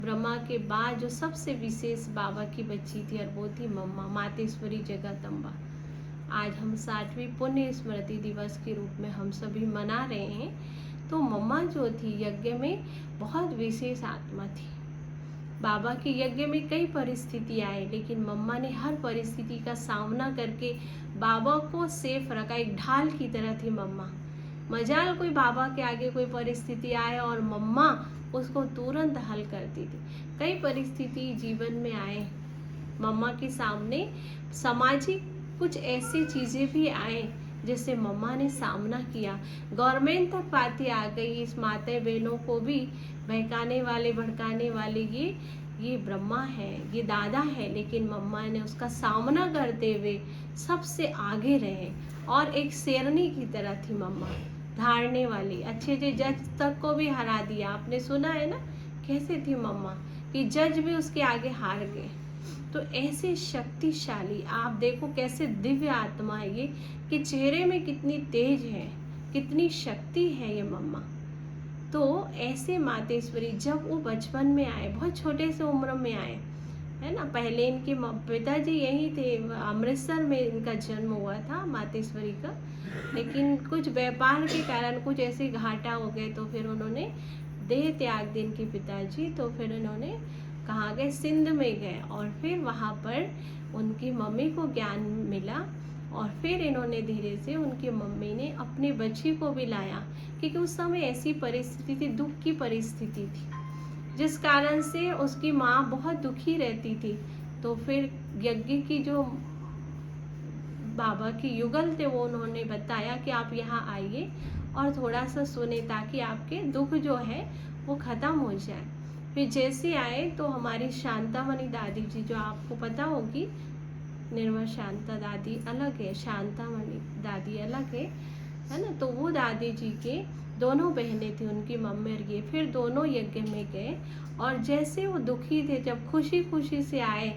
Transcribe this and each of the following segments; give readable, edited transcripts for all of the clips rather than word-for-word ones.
ब्रह्मा के बाद जो सबसे विशेष बाबा की बच्ची थी और वो थी मम्मा, मातेश्वरी जगदम्बा। आज हम 60वीं पुण्य स्मृति दिवस के रूप में हम सभी मना रहे हैं। तो मम्मा जो थी यज्ञ में बहुत विशेष आत्मा थी। बाबा के यज्ञ में कई परिस्थिति आए, लेकिन मम्मा ने हर परिस्थिति का सामना करके बाबा को सेफ रखा। एक ढाल की तरह थी मम्मा। मजाल कोई बाबा के आगे कोई परिस्थिति आए और मम्मा उसको तुरंत हल करती थी। कई परिस्थिति जीवन में आए मम्मा के सामने, सामाजिक कुछ ऐसी चीज़ें भी आए जिससे मम्मा ने सामना किया। गवर्नमेंट तक बातें आ गई, इस माता बहनों को भी बहकाने वाले भड़काने वाले ये ब्रह्मा है, ये दादा है, लेकिन मम्मा ने उसका सामना करते हुए सबसे आगे रहे और एक शेरनी की तरह थी मम्मा, धारने वाली। अच्छे अच्छे जज तक को भी हरा दिया। आपने सुना है ना कैसे थी मम्मा कि जज भी उसके आगे हार गए। तो ऐसे शक्तिशाली, आप देखो कैसे दिव्य आत्मा है ये, कि चेहरे में कितनी तेज है, कितनी शक्ति है ये मम्मा। तो ऐसे मातेश्वरी जब वो बचपन में आए, बहुत छोटे से उम्र में आए, है ना। पहले इनके पिताजी यहीं थे, अमृतसर में इनका जन्म हुआ था मातेश्वरी का, लेकिन कुछ व्यापार के कारण कुछ ऐसे घाटा हो गए तो फिर उन्होंने देह त्याग दी इनके पिताजी। तो फिर उन्होंने कहाँ गए, सिंध में गए और फिर वहाँ पर उनकी मम्मी को ज्ञान मिला और फिर इन्होंने धीरे से, उनकी मम्मी ने अपनी बच्ची को भी लाया, क्योंकि उस समय ऐसी परिस्थिति थी, दुख की परिस्थिति थी, जिस कारण से उसकी माँ बहुत दुखी रहती थी। तो फिर यज्ञ की जो बाबा की युगल थे वो उन्होंने बताया कि आप यहाँ आइए और थोड़ा सा सुने ताकि आपके दुख जो है वो ख़त्म हो जाए। फिर जैसे आए तो हमारी शांतामणि दादी जी, जो आपको पता होगी, निर्मल शांता दादी अलग है, शांतामणि दादी अलग है ना। तो वो दादी जी के दोनों बहनें थी, उनकी मम्मी और ये, फिर दोनों यज्ञ में गए और जैसे वो दुखी थे, जब खुशी खुशी से आए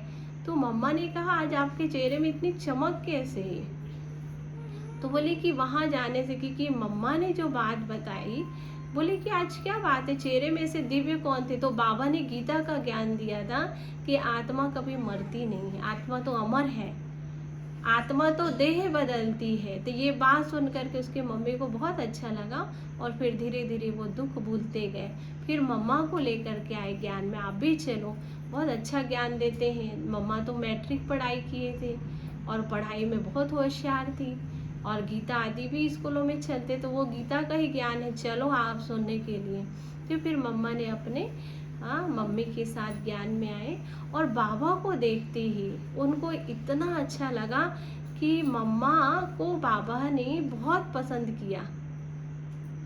तो मम्मा ने कहा आज आपके चेहरे में इतनी चमक कैसे है। तो बोले कि वहाँ जाने से, क्योंकि मम्मा ने जो बात बताई, बोले कि आज क्या बात है, चेहरे में से दिव्य कौन थे। तो बाबा ने गीता का ज्ञान दिया था कि आत्मा कभी मरती नहीं है, आत्मा तो अमर है, आत्मा तो देह बदलती है। तो ये बात सुन करके उसके मम्मी को बहुत अच्छा लगा और फिर धीरे धीरे वो दुख भूलते गए। फिर मम्मा को लेकर के आए ज्ञान में, आप भी चलो, बहुत अच्छा ज्ञान देते हैं। मम्मा तो मैट्रिक पढ़ाई किए थे और पढ़ाई में बहुत होशियार थी और गीता आदि भी स्कूलों में चलते, तो वो गीता का ही ज्ञान है, चलो आप सुनने के लिए। तो फिर मम्मा ने अपने मम्मी के साथ ज्ञान में आए और बाबा को देखते ही उनको इतना अच्छा लगा कि मम्मा को बाबा ने बहुत पसंद किया।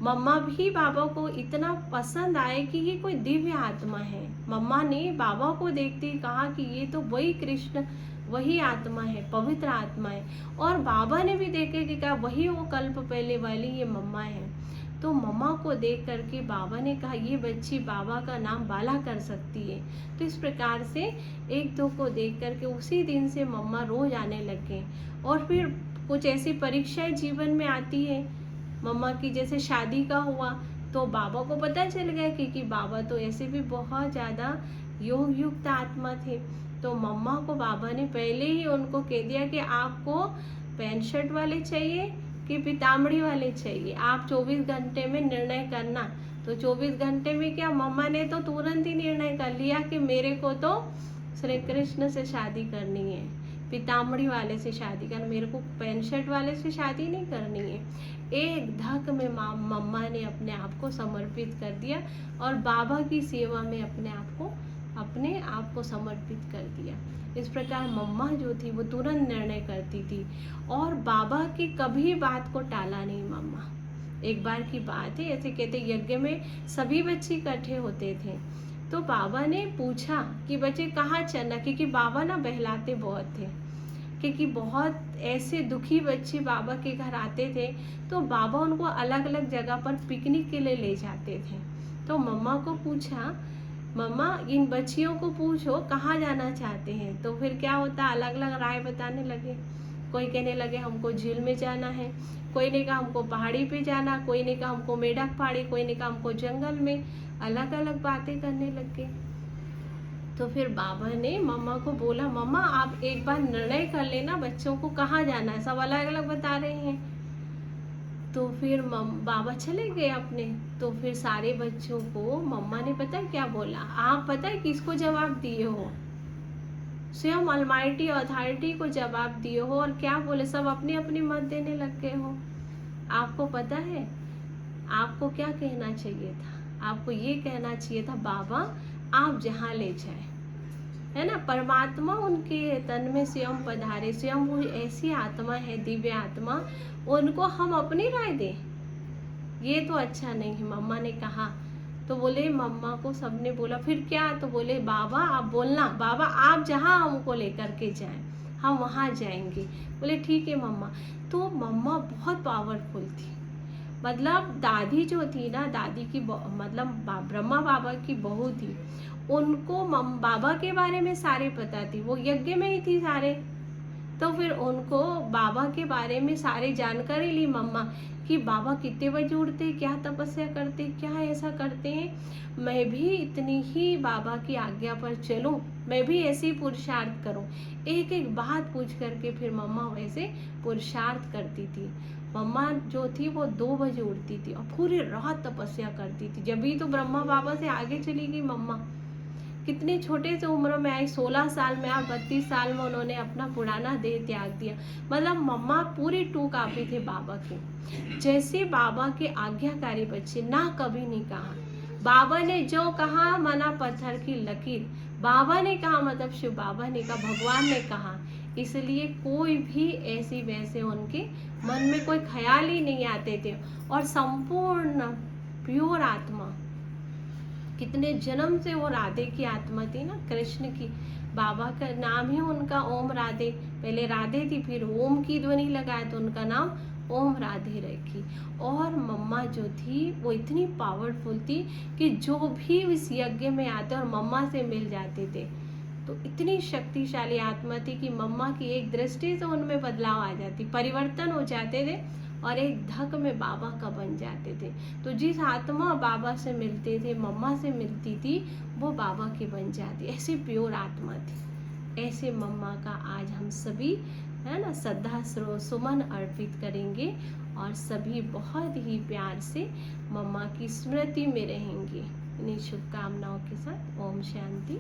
मम्मा भी बाबा को इतना पसंद आए कि ये कोई दिव्य आत्मा है। मम्मा ने बाबा को देखते ही कहा कि ये तो वही कृष्ण, वही आत्मा है, पवित्र आत्मा है। और बाबा ने भी देखे कि क्या वही वो कल्प पहले वाली ये मम्मा है। तो मम्मा को देख करके बाबा ने कहा ये बच्ची बाबा का नाम बाला कर सकती है। तो इस प्रकार से एक दो को देख करके उसी दिन से मम्मा रोज आने लगे। और फिर कुछ ऐसी परीक्षाएं जीवन में आती है मम्मा की, जैसे शादी का हुआ तो बाबा को पता चल गया, क्योंकि बाबा तो ऐसे भी बहुत ज़्यादा योग युक्त आत्मा थे। तो मम्मा को बाबा ने पहले ही उनको कह दिया कि आपको पैंट शर्ट वाले चाहिए कि पीताम्बरी वाले चाहिए, आप 24 घंटे में निर्णय करना। तो 24 घंटे में क्या, मम्मा ने तो तुरंत ही निर्णय कर लिया कि मेरे को तो श्री कृष्ण से शादी करनी है, पीताम्बरी वाले से शादी करना, मेरे को पैंट शर्ट वाले से शादी नहीं करनी है। एक धक में मम्मा ने अपने आप को समर्पित कर दिया और बाबा की सेवा में अपने आप को समर्पित कर दिया। इस प्रकार मम्मा जो थी वो तुरंत निर्णय करती थी और बाबा की कभी बात को टाला नहीं मम्मा। एक बार की बात है, ऐसे कहते यज्ञ में सभी बच्चे इकट्ठे होते थे, तो बाबा ने पूछा कि बच्चे कहाँ चलना, क्योंकि बाबा ना बहलाते बहुत थे, क्योंकि बहुत ऐसे दुखी बच्चे बाबा के घर आते थे तो बाबा उनको अलग अलग जगह पर पिकनिक के लिए ले जाते थे। तो मम्मा को पूछा, मम्मा इन बच्चियों को पूछो कहाँ जाना चाहते हैं। तो फिर क्या होता, अलग अलग राय बताने लगे। कोई कहने लगे हमको झील में जाना है, कोई ने कहा हमको पहाड़ी पे जाना, कोई ने कहा हमको मेढक पहाड़ी, कोई ने कहा हमको जंगल में, अलग अलग बातें करने लगे। तो फिर बाबा ने मम्मा को बोला, मम्मा आप एक बार निर्णय कर लेना बच्चों को कहाँ जाना है, सब अलग अलग बता रहे हैं। तो फिर बाबा चले गए अपने। तो फिर सारे बच्चों को मम्मा ने पता है क्या बोला, आप पता है किसको जवाब दिए हो, स्वयं अलमाइटी अथॉरिटी को जवाब दिए हो। और क्या बोले, सब अपनी अपनी मत देने लग गए हो। आपको पता है आपको क्या कहना चाहिए था, आपको ये कहना चाहिए था, बाबा आप जहाँ ले जाए, है ना। परमात्मा उनके तन में स्वयं पधारे, स्वयं वो ऐसी आत्मा है, दिव्य आत्मा, उनको हम अपनी राय दें, ये तो अच्छा नहीं है। मम्मा ने कहा। तो बोले, मम्मा को सबने बोला फिर क्या, तो बोले बाबा आप बोलना, बाबा आप जहाँ हमको लेकर के जाएं हम वहाँ जाएंगे। बोले ठीक है मम्मा। तो मम्मा बहुत पावरफुल थी, मतलब दादी जो थी ना, दादी की मतलब ब्रह्मा बाबा की बहू थी, उनको बाबा के बारे में सारे पता थी, वो यज्ञ में ही थी सारे। तो फिर उनको बाबा के बारे में सारी जानकारी ली मम्मा, कि बाबा कितने बजे उठते, क्या तपस्या करते, क्या ऐसा करते हैं, मैं भी इतनी ही बाबा की आज्ञा पर चलूं, मैं भी ऐसे ही पुरुषार्थ करूं। एक एक बात पूछ करके फिर मम्मा वैसे पुरुषार्थ करती थी। मम्मा जो थी वो 2 बजे उठती थी और पूरी रात तपस्या करती थी। जब भी तो ब्रह्मा बाबा से आगे चली गई मम्मा, कितने छोटे से उम्र में आई, 16 साल में, आप 32 साल में उन्होंने अपना पुराना देह त्याग दिया। मतलब मम्मा पूरी टू कॉपी थे बाबा की, जैसे बाबा के आज्ञाकारी बच्चे, ना कभी नहीं कहा। बाबा ने जो कहा माना पत्थर की लकीर, बाबा ने कहा मतलब शिव बाबा ने कहा, भगवान ने कहा, इसलिए कोई भी ऐसी वैसे उनके मन में कोई ख्याल ही नहीं आते थे। और संपूर्ण प्योर आत्मा, कितने जन्म से वो राधे की आत्मा थी ना, कृष्ण की। बाबा का नाम ही उनका ओम राधे, पहले राधे थी, फिर ओम की ध्वनि लगाया तो उनका नाम ओम राधे रखी। और मम्मा जो थी वो इतनी पावरफुल थी कि जो भी इस यज्ञ में आते और मम्मा से मिल जाते थे, तो इतनी शक्तिशाली आत्मा थी कि मम्मा की एक दृष्टि से उनमें बदलाव आ जाती, परिवर्तन हो जाते थे और एक धक में बाबा का बन जाते थे। तो जिस आत्मा बाबा से मिलते थे, मम्मा से मिलती थी, वो बाबा की बन जाती, ऐसी प्योर आत्मा थी। ऐसे मम्मा का आज हम सभी, है ना, श्रद्धा सुमन अर्पित करेंगे और सभी बहुत ही प्यार से मम्मा की स्मृति में रहेंगे। इन्हीं शुभकामनाओं के साथ ओम शांति।